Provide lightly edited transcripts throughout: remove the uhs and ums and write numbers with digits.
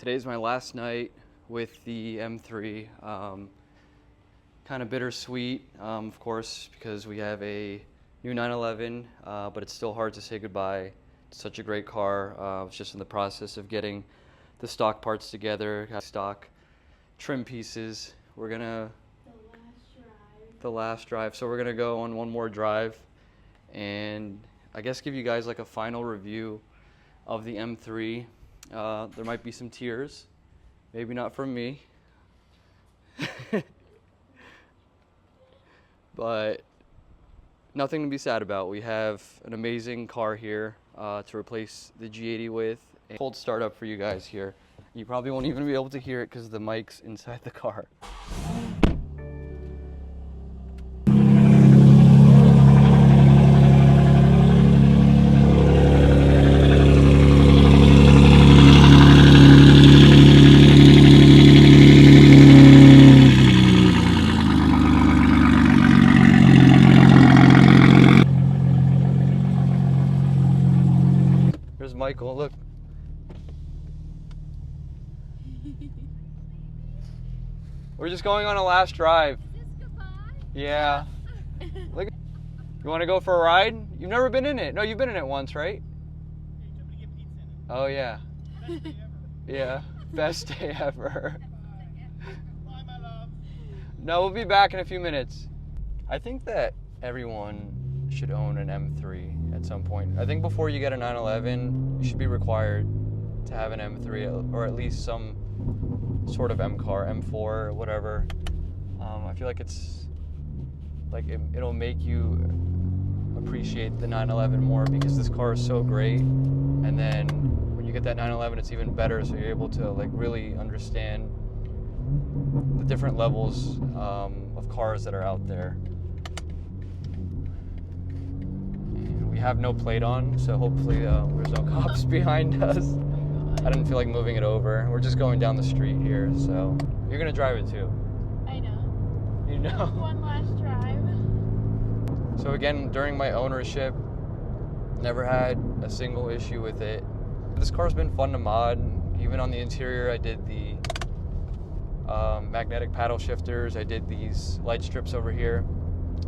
Today's my last night with the M3. Kind of bittersweet, of course, because we have a new 911, but it's still hard to say goodbye to such a great car. I was just in the process of getting the stock parts together, stock trim pieces. We're gonna the last drive. So we're gonna go on one more drive, and I guess give you guys like a final review of the M3. There might be some tears, maybe not from me, but nothing to be sad about. We have an amazing car here to replace the G80 with. A cold startup for you guys here. You probably won't even be able to hear it because the mic's inside the car. There's Michael, look. We're just going on a last drive. Is this goodbye? Yeah. Look. You want to go for a ride? You've never been in it. No, you've been in it once, right? Yeah, you told me to get pizza in it. Oh, yeah. Best day ever. Yeah. Best day ever. Bye, my love. No, we'll be back in a few minutes. I think that everyone should own an M3 at some point. I think before you get a 911, you should be required to have an M3 or at least some sort of M car, M4, whatever. I feel like it's like it'll make you appreciate the 911 more because this car is so great. And then when you get that 911, it's even better. So you're able to like really understand the different levels of cars that are out there. And we have no plate on, so hopefully there's no cops behind us. I didn't feel like moving it over. We're just going down the street here, so you're gonna drive it too. I know. You know. One last drive. So again, during my ownership, never had a single issue with it. This car's been fun to mod. Even on the interior, I did the magnetic paddle shifters. I did these light strips over here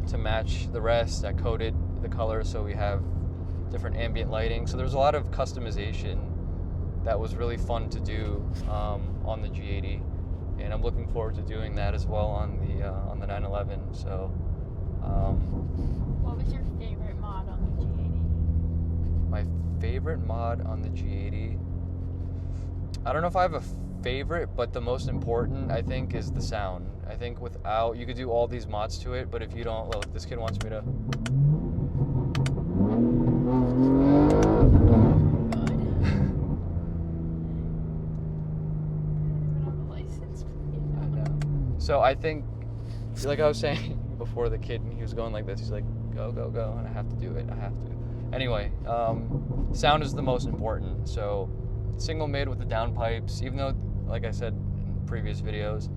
to match the rest. I coded the colors so we have different ambient lighting. So there's a lot of customization that was really fun to do on the G80, and I'm looking forward to doing that as well on the 911. So, What was your favorite mod on the G80? my favorite mod on the G80, I don't know if I have a favorite, but the most important I think is the sound. I think without, you could do all these mods to it, but if you don't, look, this kid wants me to. So I think, like I was saying before, the kid, he was going like this. He's like, go, go, go, and I have to do it. I have to. Anyway, sound is the most important. So single mid with the downpipes, even though, like I said in previous videos,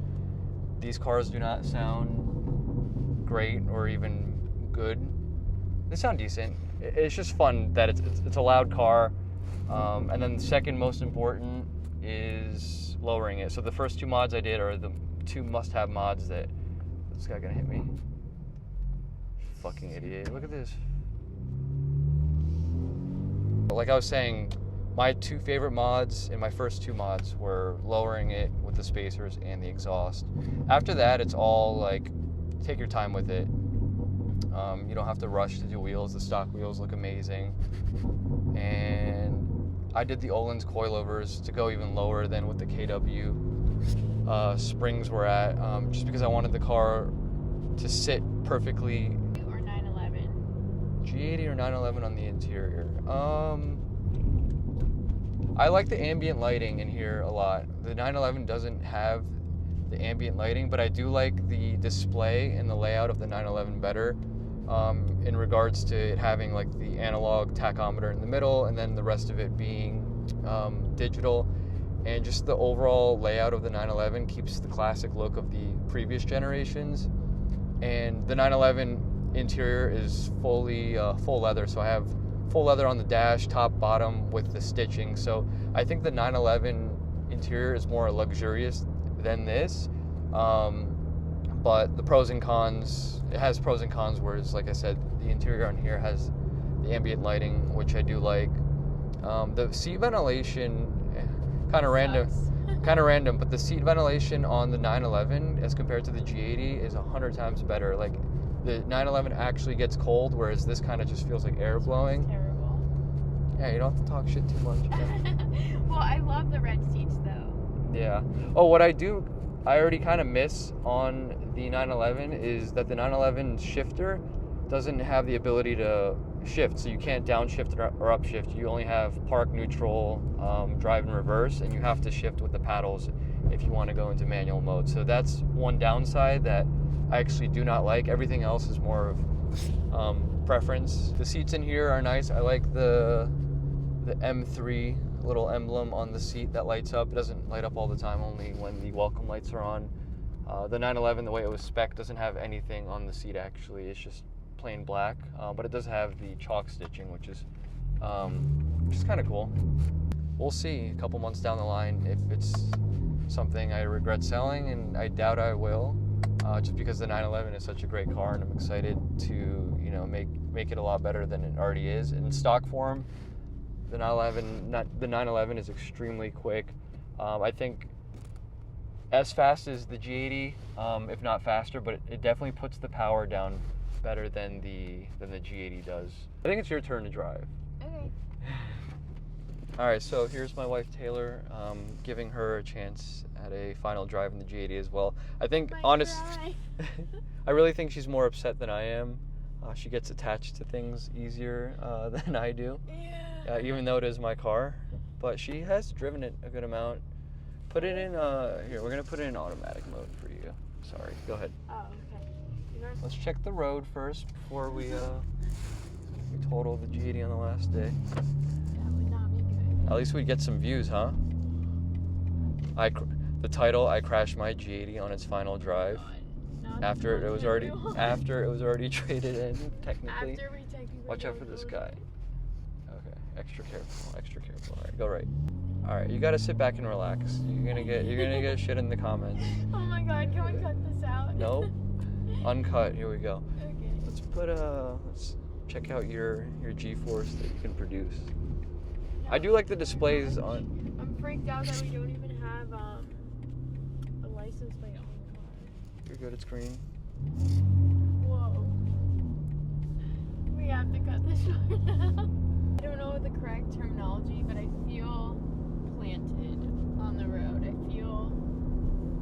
these cars do not sound great or even good. They sound decent. It's just fun that it's a loud car. And then the second most important is lowering it. So the first two mods I did are the two must-have mods that this guy gonna hit me. Fucking idiot. Look at this. Like I was saying, my two favorite mods in my first two mods were lowering it with the spacers and the exhaust. After that, it's all like, take your time with it. You don't have to rush to do wheels. The stock wheels look amazing. And I did the Öhlins coilovers to go even lower than what the KW springs were at, just because I wanted the car to sit perfectly. Or 911? G80 or 911 on the interior. I like the ambient lighting in here a lot. The 911 doesn't have the ambient lighting, but I do like the display and the layout of the 911 better, in regards to it having like the analog tachometer in the middle and then the rest of it being digital. And just the overall layout of the 911 keeps the classic look of the previous generations. And the 911 interior is fully full leather, so I have full leather on the dash, top, bottom, with the stitching. So I think the 911 interior is more luxurious than this. But the pros and cons, it has pros and cons, whereas, like I said, the interior on here has the ambient lighting, which I do like. The seat ventilation, kind of random, but the seat ventilation on the 911 as compared to the G80 is 100 times better. Like, the 911 actually gets cold, whereas this kind of just feels like air blowing. Terrible. Yeah, you don't have to talk shit too much. Well, I love the red seats though. Yeah. Oh, what I already kind of miss on the 911 is that the 911 shifter doesn't have the ability to shift, so you can't downshift or upshift. You only have park, neutral, drive, and reverse, and you have to shift with the paddles if you want to go into manual mode. So that's one downside that I actually do not like. Everything else is more of preference. The seats in here are nice. I like the M3 little emblem on the seat that lights up. It doesn't light up all the time, only when the welcome lights are on. The 911, the way it was spec'd, doesn't have anything on the seat actually. It's just plain black, but it does have the chalk stitching, which is kind of cool. We'll see a couple months down the line if it's something I regret selling, and I doubt I will, just because the 911 is such a great car, and I'm excited to make it a lot better than it already is. In stock form, the 911 is extremely quick. I think as fast as the G80, if not faster, but it definitely puts the power down better than the G80 does. I think it's your turn to drive. Okay. All right, so here's my wife Taylor, giving her a chance at a final drive in the G80 as well. I think, I really think she's more upset than I am. She gets attached to things easier than I do. Yeah. Even though it is my car, but she has driven it a good amount. Put it in, here, we're gonna put it in automatic mode for you. Sorry, go ahead. Oh, okay. Let's check the road first before we total the G80 on the last day. That would not be good. At least we'd get some views, huh? The title, I crashed my G80 on its final drive. After it was already traded in, technically. After we technically Watch out for this guy. Okay, extra careful. All right, go right. All right, you gotta sit back and relax. You're gonna get shit in the comments. Oh my God, can we cut this out? Nope. Uncut. Here we go. Okay. Let's check out your G-force that you can produce. I do like the displays on. I'm freaked out that we don't even have a license plate on the car. You're good at screen. Whoa. We have to cut this short now. I don't know the correct terminology, but I feel planted on the road. I feel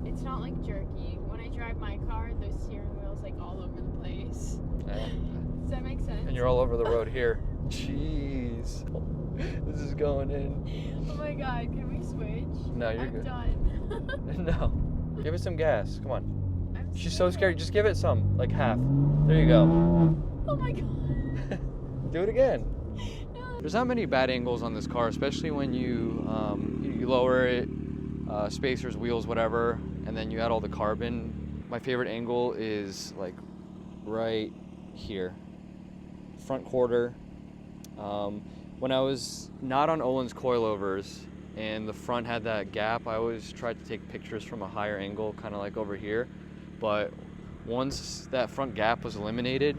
it's not like jerky. When I drive my car, the steering wheel's like all over the place. Does that make sense? And you're all over the road here. Jeez. This is going in. Oh my God, can we switch? No, you're I'm good. done. No. Give it some gas. Come on. I'm She's so scared. Just give it some. Like half. There you go. Oh my God. Do it again. No. There's not many bad angles on this car, especially when you lower it, spacers, wheels, whatever, and then you add all the carbon. My favorite angle is like right here, front quarter. When I was not on Olin's coilovers and the front had that gap, I always tried to take pictures from a higher angle, kind of like over here. But once that front gap was eliminated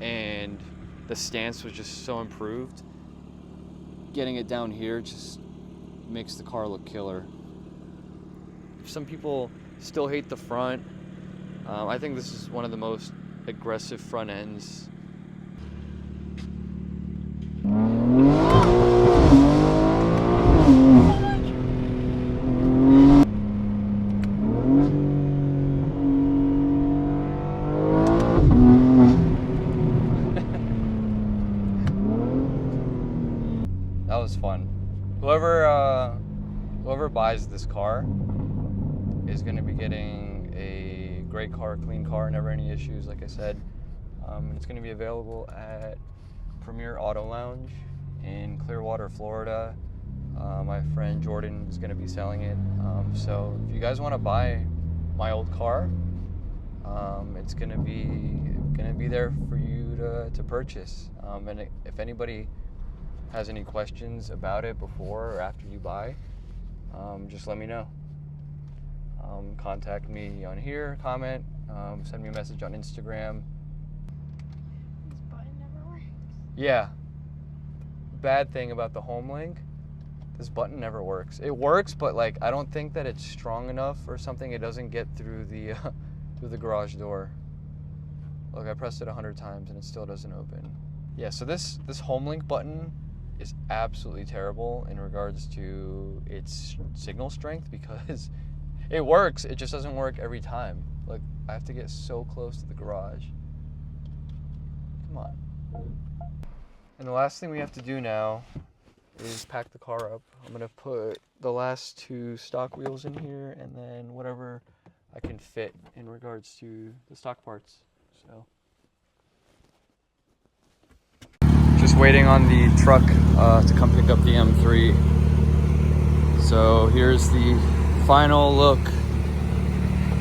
and the stance was just so improved, getting it down here just makes the car look killer. Some people still hate the front. I think this is one of the most aggressive front ends. That was fun. Whoever buys this car is going to be getting a great car, clean car, never any issues, like I said. It's going to be available at Premier Auto Lounge in Clearwater, Florida. My friend Jordan is going to be selling it. So if you guys want to buy my old car, it's going to be there for you to purchase. And if anybody has any questions about it before or after you buy, just let me know. Contact me on here, comment, send me a message on Instagram. This button never works. Yeah. Bad thing about the home link, this button never works. It works, but like I don't think that it's strong enough or something. It doesn't get through the through the garage door. Look, I pressed it 100 times and it still doesn't open. Yeah, so this home link button is absolutely terrible in regards to its signal strength because it works, it just doesn't work every time. Like, I have to get so close to the garage. Come on. And the last thing we have to do now is pack the car up. I'm gonna put the last 2 stock wheels in here and then whatever I can fit in regards to the stock parts. So, just waiting on the truck to come pick up the M3. So here's the final look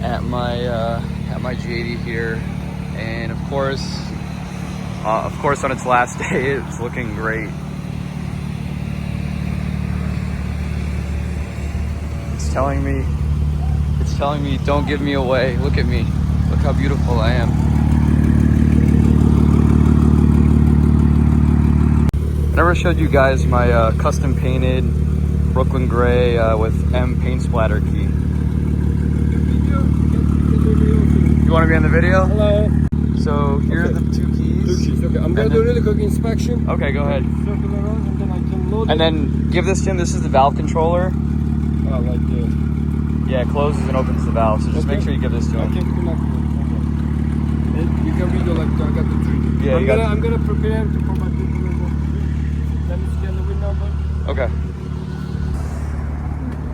at my G80 here, and of course on its last day, it's looking great. It's telling me, don't give me away. Look at me. Look how beautiful I am. I never showed you guys my custom painted Brooklyn gray with M paint splatter key. You want to be in the video? Hello. So here are the 2 keys. Okay, I'm gonna do a really quick inspection. Okay, go ahead. Circle around and then I can load And then give this to him. This is the valve controller. Oh, like this. Yeah, it closes and opens the valve. So just Okay. make sure you give this to I him. can connect it. And you can video like I got the 3D. Yeah, I'm gonna prepare to put my document. Let me scan the win number. Okay.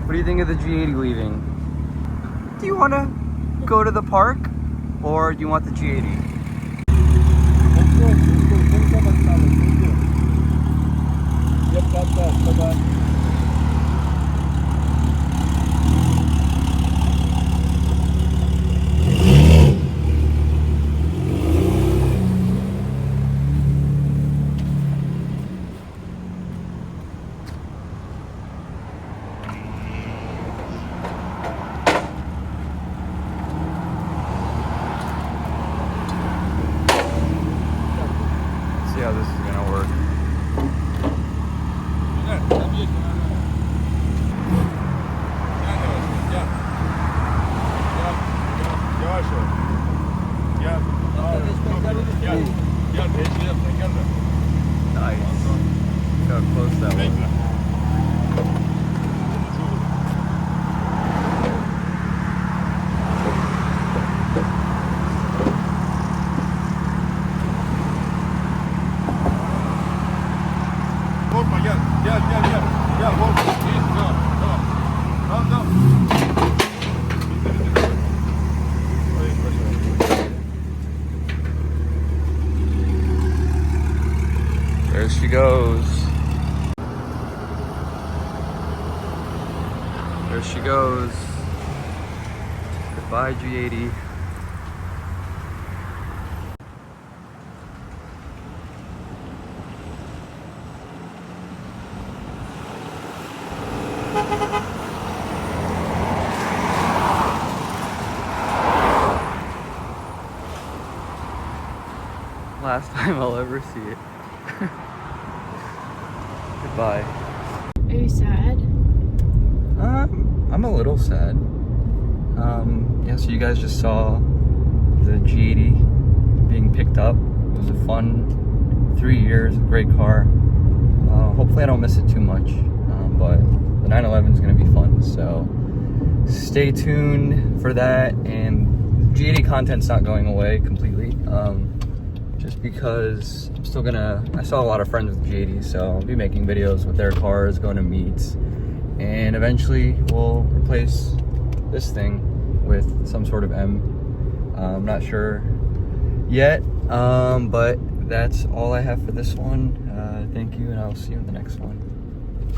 What do you think of the G80 leaving? Do you want to go to the park or do you want the G80? Let's go. Thank you much, Thomas. Thank you. Yep, that's that. Bye-bye. See how this is gonna work. Nice. Look how close that was. There she goes. There she goes. Goodbye, G80. Last time I'll ever see it. Goodbye. Are you sad? I'm a little sad. Yeah, so you guys just saw the G80 being picked up. It was a fun 3 years, a great car. Hopefully I don't miss it too much, but the 911 is going to be fun, so stay tuned for that. And G80 content's not going away completely, just because I'm still gonna, I saw a lot of friends with G80, so I'll be making videos with their cars, going to meets, and eventually we'll replace this thing with some sort of M. I'm not sure yet, but that's all I have for this one. Thank you, and I'll see you in the next one.